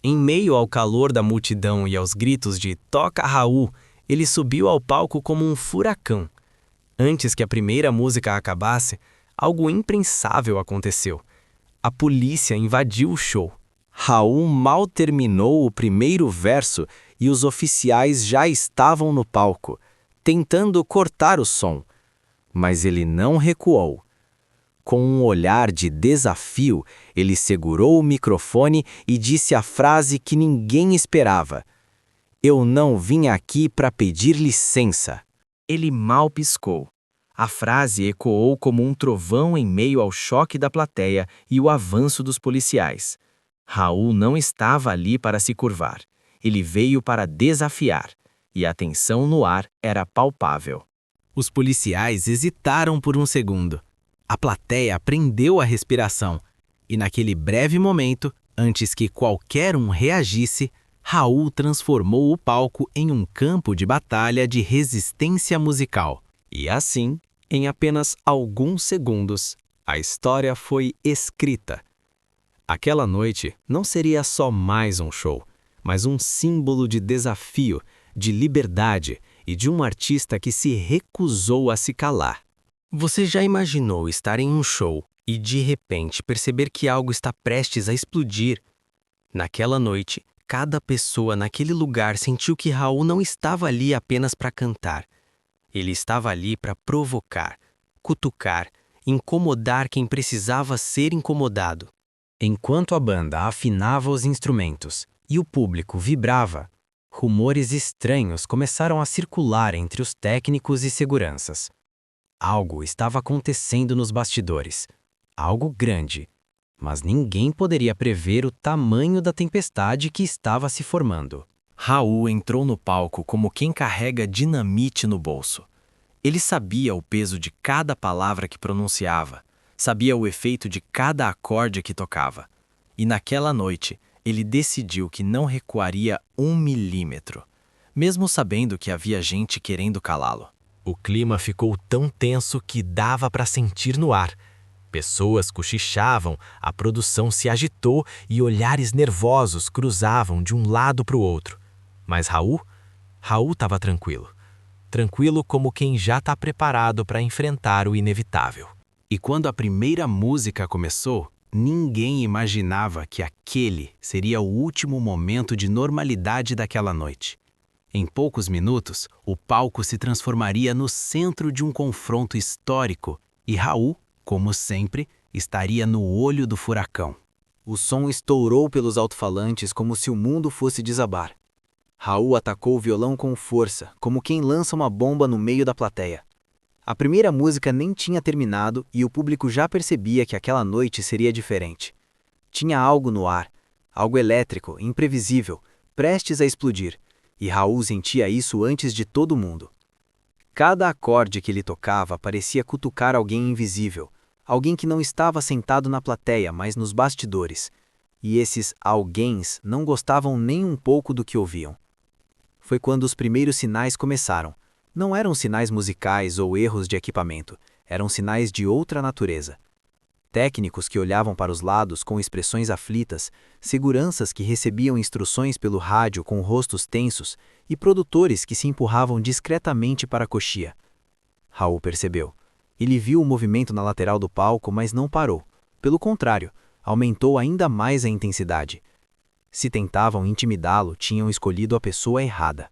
Em meio ao calor da multidão e aos gritos de "Toca, Raul", ele subiu ao palco como um furacão. Antes que a primeira música acabasse, algo impensável aconteceu. A polícia invadiu o show. Raul mal terminou o primeiro verso e os oficiais já estavam no palco, tentando cortar o som. Mas ele não recuou. Com um olhar de desafio, ele segurou o microfone e disse a frase que ninguém esperava: "Eu não vim aqui para pedir licença." Ele mal piscou. A frase ecoou como um trovão em meio ao choque da plateia e o avanço dos policiais. Raul não estava ali para se curvar. Ele veio para desafiar, e a tensão no ar era palpável. Os policiais hesitaram por um segundo. A plateia prendeu a respiração, e naquele breve momento, antes que qualquer um reagisse, Raul transformou o palco em um campo de batalha de resistência musical. E assim, em apenas alguns segundos, a história foi escrita. Aquela noite não seria só mais um show, mas um símbolo de desafio, de liberdade e de um artista que se recusou a se calar. Você já imaginou estar em um show e de repente perceber que algo está prestes a explodir? Naquela noite, cada pessoa naquele lugar sentiu que Raul não estava ali apenas para cantar. Ele estava ali para provocar, cutucar, incomodar quem precisava ser incomodado. Enquanto a banda afinava os instrumentos e o público vibrava, rumores estranhos começaram a circular entre os técnicos e seguranças. Algo estava acontecendo nos bastidores, algo grande, mas ninguém poderia prever o tamanho da tempestade que estava se formando. Raul entrou no palco como quem carrega dinamite no bolso. Ele sabia o peso de cada palavra que pronunciava, sabia o efeito de cada acorde que tocava. E naquela noite, ele decidiu que não recuaria 1 milímetro, mesmo sabendo que havia gente querendo calá-lo. O clima ficou tão tenso que dava para sentir no ar. Pessoas cochichavam, a produção se agitou e olhares nervosos cruzavam de um lado para o outro. Mas Raul estava tranquilo. Tranquilo como quem já está preparado para enfrentar o inevitável. E quando a primeira música começou, ninguém imaginava que aquele seria o último momento de normalidade daquela noite. Em poucos minutos, o palco se transformaria no centro de um confronto histórico e Raul, como sempre, estaria no olho do furacão. O som estourou pelos alto-falantes como se o mundo fosse desabar. Raul atacou o violão com força, como quem lança uma bomba no meio da plateia. A primeira música nem tinha terminado e o público já percebia que aquela noite seria diferente. Tinha algo no ar, algo elétrico, imprevisível, prestes a explodir, e Raul sentia isso antes de todo mundo. Cada acorde que ele tocava parecia cutucar alguém invisível, alguém que não estava sentado na plateia, mas nos bastidores. E esses alguéms não gostavam nem um pouco do que ouviam. Foi quando os primeiros sinais começaram. Não eram sinais musicais ou erros de equipamento, eram sinais de outra natureza. Técnicos que olhavam para os lados com expressões aflitas, seguranças que recebiam instruções pelo rádio com rostos tensos e produtores que se empurravam discretamente para a coxia. Raul percebeu. Ele viu o movimento na lateral do palco, mas não parou. Pelo contrário, aumentou ainda mais a intensidade. Se tentavam intimidá-lo, tinham escolhido a pessoa errada.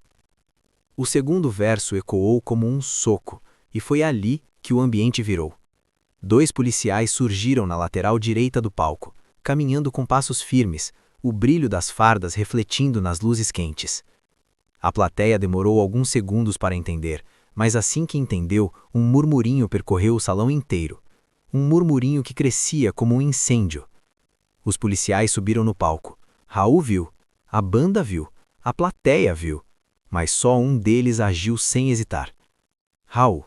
O segundo verso ecoou como um soco, e foi ali que o ambiente virou. 2 policiais surgiram na lateral direita do palco, caminhando com passos firmes, o brilho das fardas refletindo nas luzes quentes. A plateia demorou alguns segundos para entender, mas assim que entendeu, um murmurinho percorreu o salão inteiro. Um murmurinho que crescia como um incêndio. Os policiais subiram no palco. Raul viu, a banda viu, a plateia viu, mas só um deles agiu sem hesitar. Raul.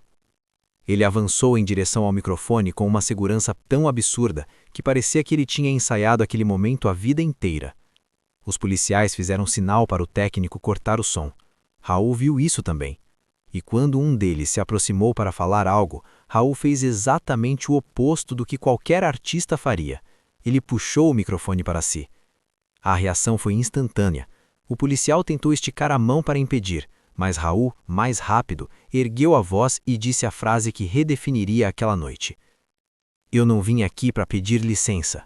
Ele avançou em direção ao microfone com uma segurança tão absurda que parecia que ele tinha ensaiado aquele momento a vida inteira. Os policiais fizeram sinal para o técnico cortar o som. Raul viu isso também. E quando um deles se aproximou para falar algo, Raul fez exatamente o oposto do que qualquer artista faria. Ele puxou o microfone para si. A reação foi instantânea. O policial tentou esticar a mão para impedir, mas Raul, mais rápido, ergueu a voz e disse a frase que redefiniria aquela noite. Eu não vim aqui para pedir licença.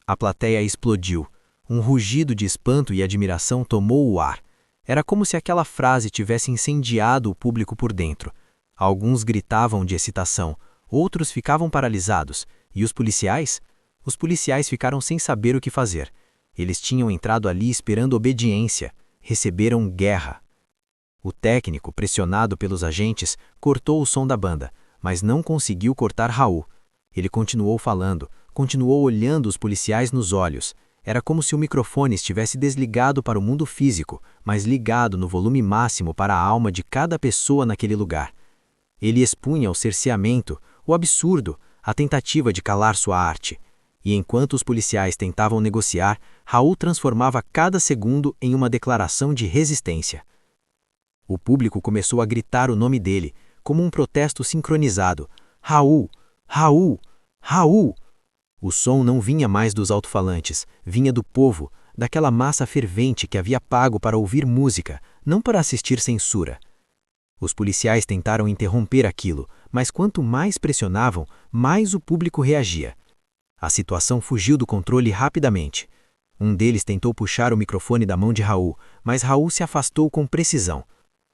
A plateia explodiu. Um rugido de espanto e admiração tomou o ar. Era como se aquela frase tivesse incendiado o público por dentro. Alguns gritavam de excitação, outros ficavam paralisados. E os policiais? Os policiais ficaram sem saber o que fazer. Eles tinham entrado ali esperando obediência. Receberam guerra. O técnico, pressionado pelos agentes, cortou o som da banda, mas não conseguiu cortar Raul. Ele continuou falando, continuou olhando os policiais nos olhos. Era como se o microfone estivesse desligado para o mundo físico, mas ligado no volume máximo para a alma de cada pessoa naquele lugar. Ele expunha o cerceamento, o absurdo, a tentativa de calar sua arte. E enquanto os policiais tentavam negociar, Raul transformava cada segundo em uma declaração de resistência. O público começou a gritar o nome dele, como um protesto sincronizado. Raul! Raul! Raul! O som não vinha mais dos alto-falantes, vinha do povo, daquela massa fervente que havia pago para ouvir música, não para assistir censura. Os policiais tentaram interromper aquilo, mas quanto mais pressionavam, mais o público reagia. A situação fugiu do controle rapidamente. Um deles tentou puxar o microfone da mão de Raul, mas Raul se afastou com precisão.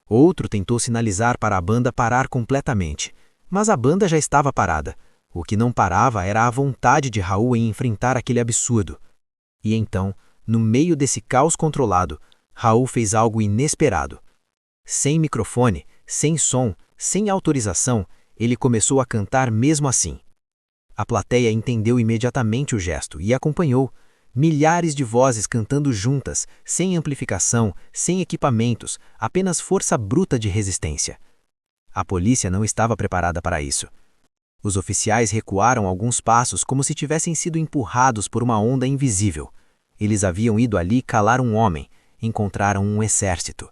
Outro tentou sinalizar para a banda parar completamente, mas a banda já estava parada. O que não parava era a vontade de Raul em enfrentar aquele absurdo. E então, no meio desse caos controlado, Raul fez algo inesperado. Sem microfone, sem som, sem autorização, ele começou a cantar mesmo assim. A plateia entendeu imediatamente o gesto e acompanhou. Milhares de vozes cantando juntas, sem amplificação, sem equipamentos, apenas força bruta de resistência. A polícia não estava preparada para isso. Os oficiais recuaram alguns passos como se tivessem sido empurrados por uma onda invisível. Eles haviam ido ali calar um homem, encontraram um exército.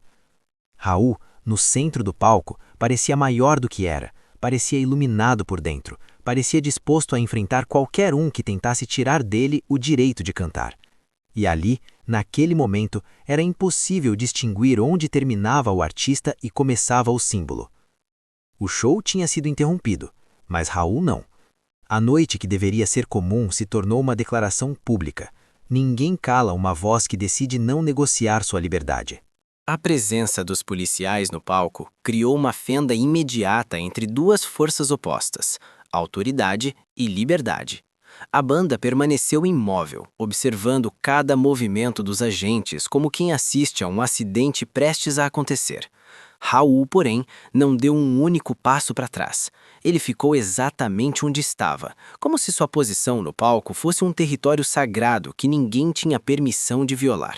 Raul, no centro do palco, parecia maior do que era, parecia iluminado por dentro, parecia disposto a enfrentar qualquer um que tentasse tirar dele o direito de cantar. E ali, naquele momento, era impossível distinguir onde terminava o artista e começava o símbolo. O show tinha sido interrompido, mas Raul não. A noite que deveria ser comum se tornou uma declaração pública. Ninguém cala uma voz que decide não negociar sua liberdade. A presença dos policiais no palco criou uma fenda imediata entre duas forças opostas, autoridade e liberdade. A banda permaneceu imóvel, observando cada movimento dos agentes como quem assiste a um acidente prestes a acontecer. Raul, porém, não deu um único passo para trás. Ele ficou exatamente onde estava, como se sua posição no palco fosse um território sagrado que ninguém tinha permissão de violar.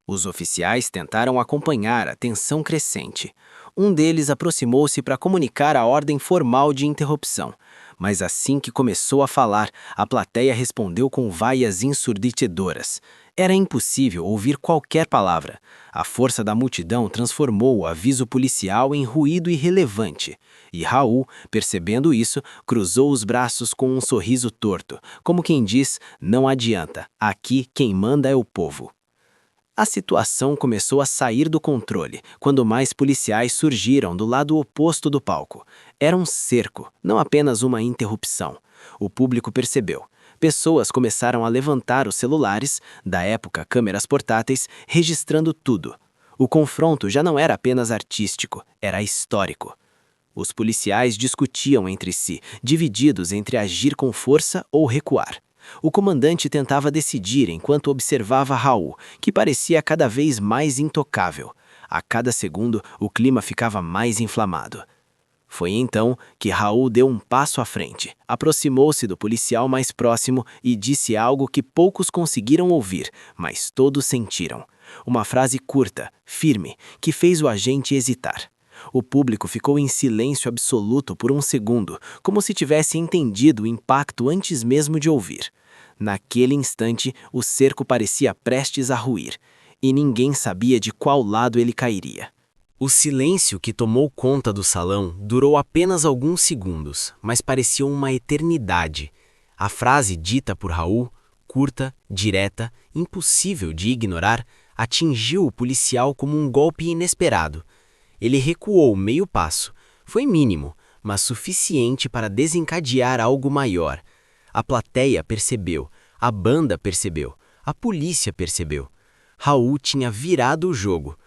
Os oficiais tentaram acompanhar a tensão crescente. Um deles aproximou-se para comunicar a ordem formal de interrupção, mas assim que começou a falar, a plateia respondeu com vaias ensurdecedoras. Era impossível ouvir qualquer palavra. A força da multidão transformou o aviso policial em ruído irrelevante. E Raul, percebendo isso, cruzou os braços com um sorriso torto, como quem diz, não adianta, aqui quem manda é o povo. A situação começou a sair do controle, quando mais policiais surgiram do lado oposto do palco. Era um cerco, não apenas uma interrupção. O público percebeu. Pessoas começaram a levantar os celulares, da época câmeras portáteis, registrando tudo. O confronto já não era apenas artístico, era histórico. Os policiais discutiam entre si, divididos entre agir com força ou recuar. O comandante tentava decidir enquanto observava Raul, que parecia cada vez mais intocável. A cada segundo, o clima ficava mais inflamado. Foi então que Raul deu um passo à frente, aproximou-se do policial mais próximo e disse algo que poucos conseguiram ouvir, mas todos sentiram. Uma frase curta, firme, que fez o agente hesitar. O público ficou em silêncio absoluto por um segundo, como se tivesse entendido o impacto antes mesmo de ouvir. Naquele instante, o cerco parecia prestes a ruir, e ninguém sabia de qual lado ele cairia. O silêncio que tomou conta do salão durou apenas alguns segundos, mas parecia uma eternidade. A frase dita por Raul, curta, direta, impossível de ignorar, atingiu o policial como um golpe inesperado. Ele recuou meio passo. Foi mínimo, mas suficiente para desencadear algo maior. A plateia percebeu, a banda percebeu, a polícia percebeu. Raul tinha virado o jogo.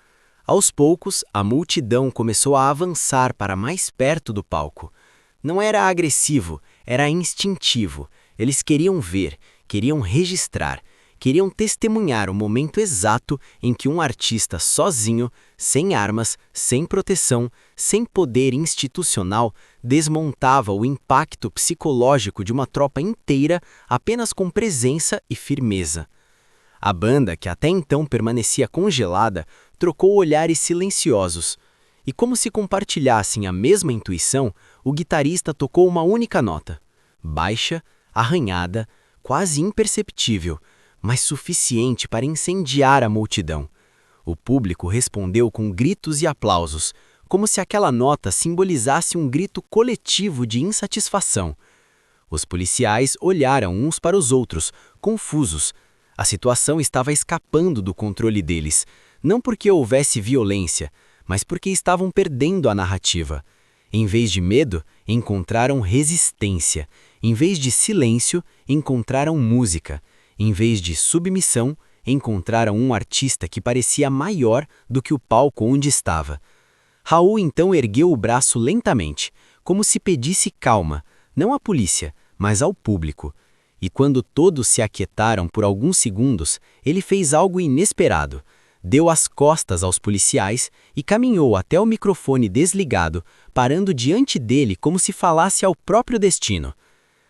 Aos poucos, a multidão começou a avançar para mais perto do palco. Não era agressivo, era instintivo. Eles queriam ver, queriam registrar, queriam testemunhar o momento exato em que um artista sozinho, sem armas, sem proteção, sem poder institucional, desmontava o impacto psicológico de uma tropa inteira apenas com presença e firmeza. A banda, que até então permanecia congelada, trocou olhares silenciosos. E como se compartilhassem a mesma intuição, o guitarrista tocou uma única nota. Baixa, arranhada, quase imperceptível, mas suficiente para incendiar a multidão. O público respondeu com gritos e aplausos, como se aquela nota simbolizasse um grito coletivo de insatisfação. Os policiais olharam uns para os outros, confusos. A situação estava escapando do controle deles, não porque houvesse violência, mas porque estavam perdendo a narrativa. Em vez de medo, encontraram resistência. Em vez de silêncio, encontraram música. Em vez de submissão, encontraram um artista que parecia maior do que o palco onde estava. Raul então ergueu o braço lentamente, como se pedisse calma, não à polícia, mas ao público. E quando todos se aquietaram por alguns segundos, ele fez algo inesperado. Deu as costas aos policiais e caminhou até o microfone desligado, parando diante dele como se falasse ao próprio destino.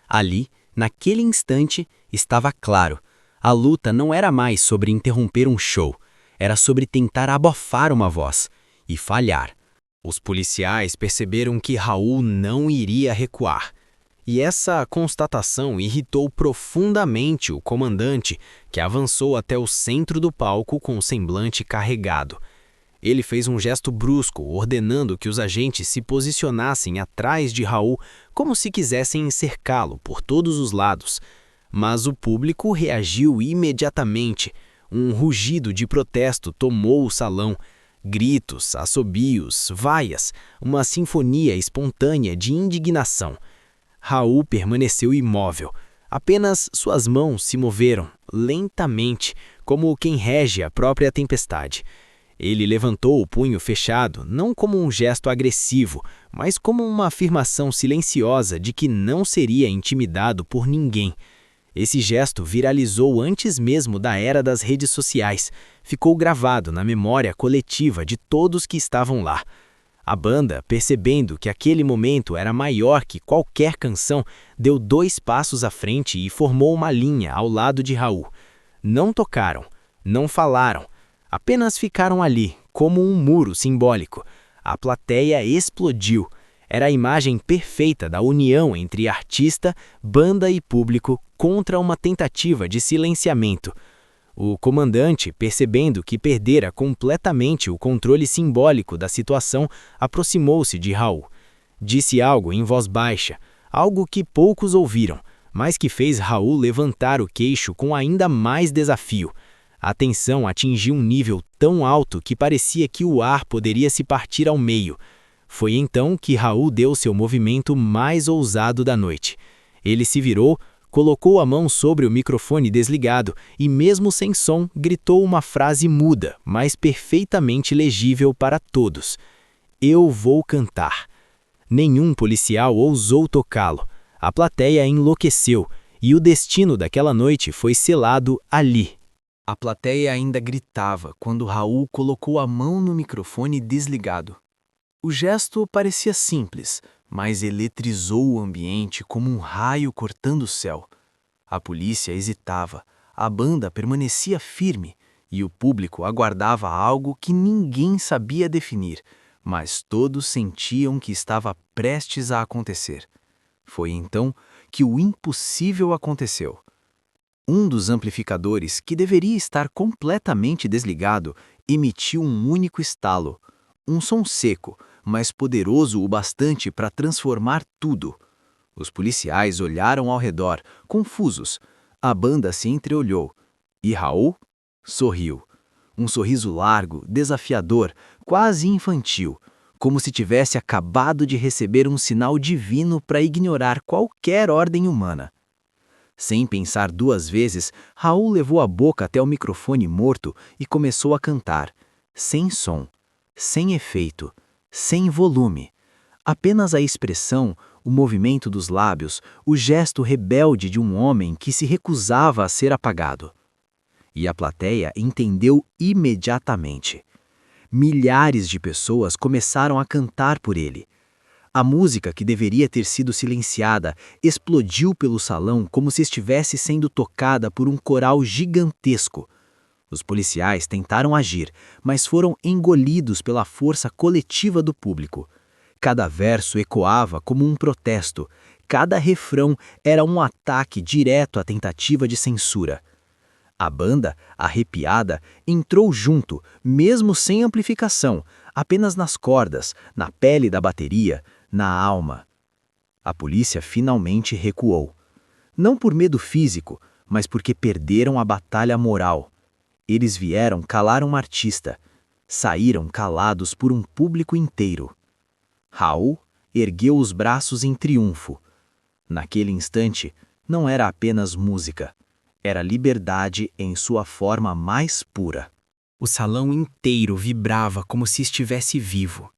Ali, naquele instante, estava claro. A luta não era mais sobre interromper um show, era sobre tentar abafar uma voz e falhar. Os policiais perceberam que Raul não iria recuar. E essa constatação irritou profundamente o comandante, que avançou até o centro do palco com o semblante carregado. Ele fez um gesto brusco, ordenando que os agentes se posicionassem atrás de Raul, como se quisessem cercá-lo por todos os lados. Mas o público reagiu imediatamente. Um rugido de protesto tomou o salão. Gritos, assobios, vaias, uma sinfonia espontânea de indignação. Raul permaneceu imóvel. Apenas suas mãos se moveram, lentamente, como quem rege a própria tempestade. Ele levantou o punho fechado, não como um gesto agressivo, mas como uma afirmação silenciosa de que não seria intimidado por ninguém. Esse gesto viralizou antes mesmo da era das redes sociais. Ficou gravado na memória coletiva de todos que estavam lá. A banda, percebendo que aquele momento era maior que qualquer canção, deu 2 passos à frente e formou uma linha ao lado de Raul. Não tocaram, não falaram, apenas ficaram ali, como um muro simbólico. A plateia explodiu. Era a imagem perfeita da união entre artista, banda e público contra uma tentativa de silenciamento. O comandante, percebendo que perdera completamente o controle simbólico da situação, aproximou-se de Raul. Disse algo em voz baixa, algo que poucos ouviram, mas que fez Raul levantar o queixo com ainda mais desafio. A tensão atingiu um nível tão alto que parecia que o ar poderia se partir ao meio. Foi então que Raul deu seu movimento mais ousado da noite. Ele se virou, colocou a mão sobre o microfone desligado e, mesmo sem som, gritou uma frase muda, mas perfeitamente legível para todos. Eu vou cantar. Nenhum policial ousou tocá-lo. A plateia enlouqueceu e o destino daquela noite foi selado ali. A plateia ainda gritava quando Raul colocou a mão no microfone desligado. O gesto parecia simples, mas eletrizou o ambiente como um raio cortando o céu. A polícia hesitava, a banda permanecia firme e o público aguardava algo que ninguém sabia definir, mas todos sentiam que estava prestes a acontecer. Foi então que o impossível aconteceu. Um dos amplificadores, que deveria estar completamente desligado, emitiu um único estalo, um som seco, mas poderoso o bastante para transformar tudo. Os policiais olharam ao redor, confusos. A banda se entreolhou. E Raul sorriu. Um sorriso largo, desafiador, quase infantil, como se tivesse acabado de receber um sinal divino para ignorar qualquer ordem humana. Sem pensar duas vezes, Raul levou a boca até o microfone morto e começou a cantar, sem som, sem efeito, sem volume. Apenas a expressão, o movimento dos lábios, o gesto rebelde de um homem que se recusava a ser apagado. E a plateia entendeu imediatamente. Milhares de pessoas começaram a cantar por ele. A música, que deveria ter sido silenciada, explodiu pelo salão como se estivesse sendo tocada por um coral gigantesco. Os policiais tentaram agir, mas foram engolidos pela força coletiva do público. Cada verso ecoava como um protesto, cada refrão era um ataque direto à tentativa de censura. A banda, arrepiada, entrou junto, mesmo sem amplificação, apenas nas cordas, na pele da bateria, na alma. A polícia finalmente recuou. Não por medo físico, mas porque perderam a batalha moral. Eles vieram calar um artista. Saíram calados por um público inteiro. Raul ergueu os braços em triunfo. Naquele instante, não era apenas música. Era liberdade em sua forma mais pura. O salão inteiro vibrava como se estivesse vivo.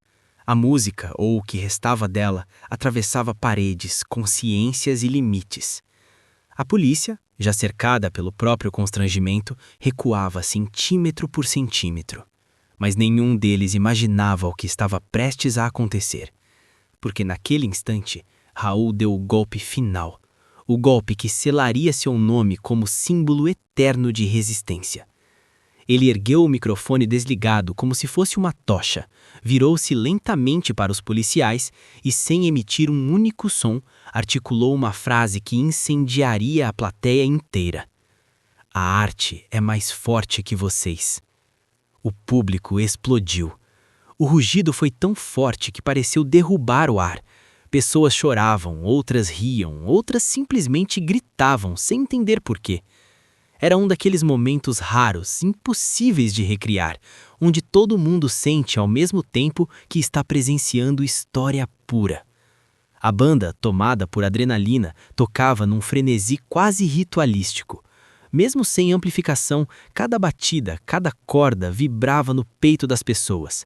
A música, ou o que restava dela, atravessava paredes, consciências e limites. A polícia, já cercada pelo próprio constrangimento, recuava centímetro por centímetro. Mas nenhum deles imaginava o que estava prestes a acontecer. Porque naquele instante, Raul deu o golpe final. O golpe que selaria seu nome como símbolo eterno de resistência. Ele ergueu o microfone desligado como se fosse uma tocha, virou-se lentamente para os policiais e, sem emitir um único som, articulou uma frase que incendiaria a plateia inteira. A arte é mais forte que vocês. O público explodiu. O rugido foi tão forte que pareceu derrubar o ar. Pessoas choravam, outras riam, outras simplesmente gritavam, sem entender porquê. Era um daqueles momentos raros, impossíveis de recriar, onde todo mundo sente ao mesmo tempo que está presenciando história pura. A banda, tomada por adrenalina, tocava num frenesi quase ritualístico. Mesmo sem amplificação, cada batida, cada corda vibrava no peito das pessoas.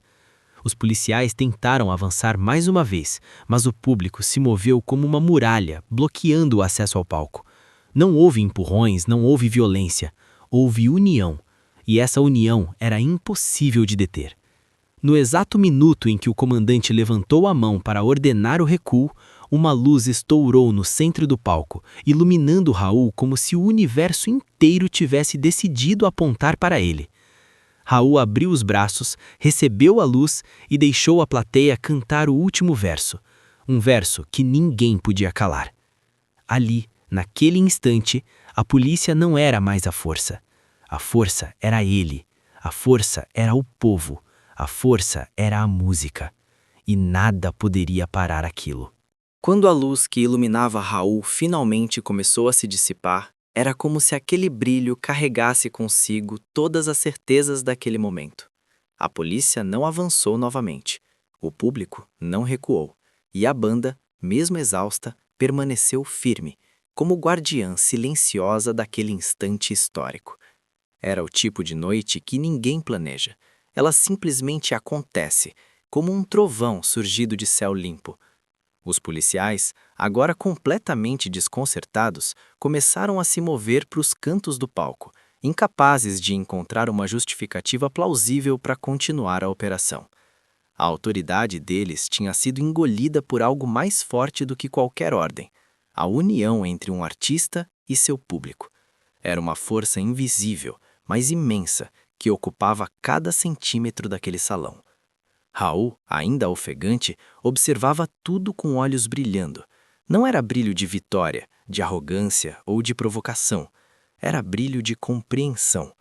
Os policiais tentaram avançar mais uma vez, mas o público se moveu como uma muralha, bloqueando o acesso ao palco. Não houve empurrões, não houve violência, houve união, e essa união era impossível de deter. No exato minuto em que o comandante levantou a mão para ordenar o recuo, uma luz estourou no centro do palco, iluminando Raul como se o universo inteiro tivesse decidido apontar para ele. Raul abriu os braços, recebeu a luz e deixou a plateia cantar o último verso, um verso que ninguém podia calar. Ali, naquele instante, a polícia não era mais a força. A força era ele, a força era o povo, a força era a música. E nada poderia parar aquilo. Quando a luz que iluminava Raul finalmente começou a se dissipar, era como se aquele brilho carregasse consigo todas as certezas daquele momento. A polícia não avançou novamente, o público não recuou, e a banda, mesmo exausta, permaneceu firme, como guardiã silenciosa daquele instante histórico. Era o tipo de noite que ninguém planeja. Ela simplesmente acontece, como um trovão surgido de céu limpo. Os policiais, agora completamente desconcertados, começaram a se mover para os cantos do palco, incapazes de encontrar uma justificativa plausível para continuar a operação. A autoridade deles tinha sido engolida por algo mais forte do que qualquer ordem: a união entre um artista e seu público. Era uma força invisível, mas imensa, que ocupava cada centímetro daquele salão. Raul, ainda ofegante, observava tudo com olhos brilhando. Não era brilho de vitória, de arrogância ou de provocação. Era brilho de compreensão.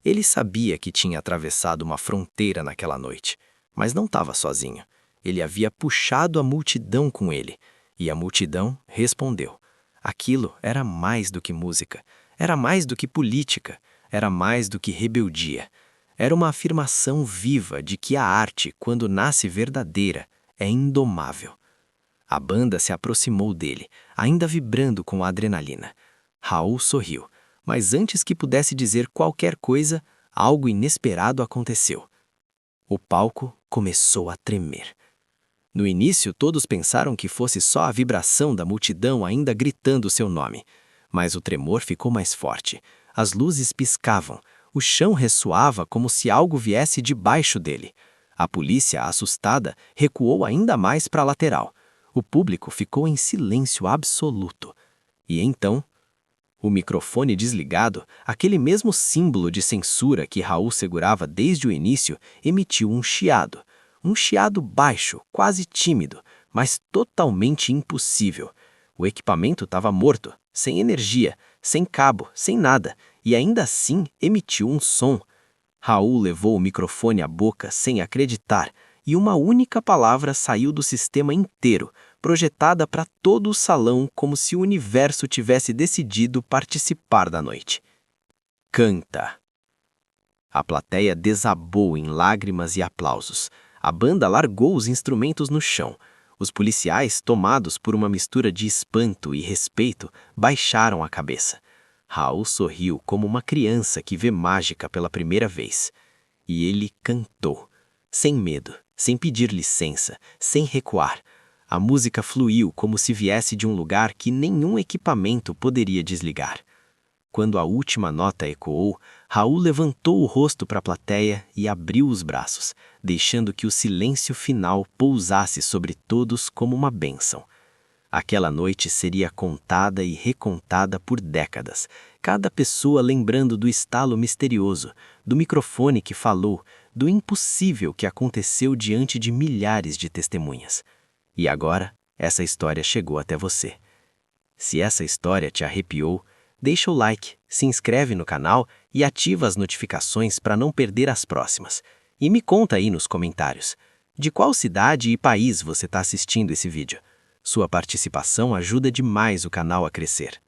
Ele sabia que tinha atravessado uma fronteira naquela noite, mas não estava sozinho. Ele havia puxado a multidão com ele, e a multidão respondeu. Aquilo era mais do que música, era mais do que política, era mais do que rebeldia. Era uma afirmação viva de que a arte, quando nasce verdadeira, é indomável. A banda se aproximou dele, ainda vibrando com a adrenalina. Raul sorriu, mas antes que pudesse dizer qualquer coisa, algo inesperado aconteceu. O palco começou a tremer. No início, todos pensaram que fosse só a vibração da multidão ainda gritando seu nome. Mas o tremor ficou mais forte. As luzes piscavam. O chão ressoava como se algo viesse debaixo dele. A polícia, assustada, recuou ainda mais para a lateral. O público ficou em silêncio absoluto. E então, o microfone desligado, aquele mesmo símbolo de censura que Raul segurava desde o início, emitiu um chiado. Um chiado baixo, quase tímido, mas totalmente impossível. O equipamento estava morto, sem energia, sem cabo, sem nada, e ainda assim emitiu um som. Raul levou o microfone à boca sem acreditar, e uma única palavra saiu do sistema inteiro, projetada para todo o salão como se o universo tivesse decidido participar da noite. Canta! A plateia desabou em lágrimas e aplausos. A banda largou os instrumentos no chão. Os policiais, tomados por uma mistura de espanto e respeito, baixaram a cabeça. Raul sorriu como uma criança que vê mágica pela primeira vez. E ele cantou, sem medo, sem pedir licença, sem recuar. A música fluiu como se viesse de um lugar que nenhum equipamento poderia desligar. Quando a última nota ecoou, Raul levantou o rosto para a plateia e abriu os braços, deixando que o silêncio final pousasse sobre todos como uma bênção. Aquela noite seria contada e recontada por décadas, cada pessoa lembrando do estalo misterioso, do microfone que falou, do impossível que aconteceu diante de milhares de testemunhas. E agora, essa história chegou até você. Se essa história te arrepiou, deixa o like, se inscreve no canal e ativa as notificações para não perder as próximas. E me conta aí nos comentários, de qual cidade e país você está assistindo esse vídeo. Sua participação ajuda demais o canal a crescer.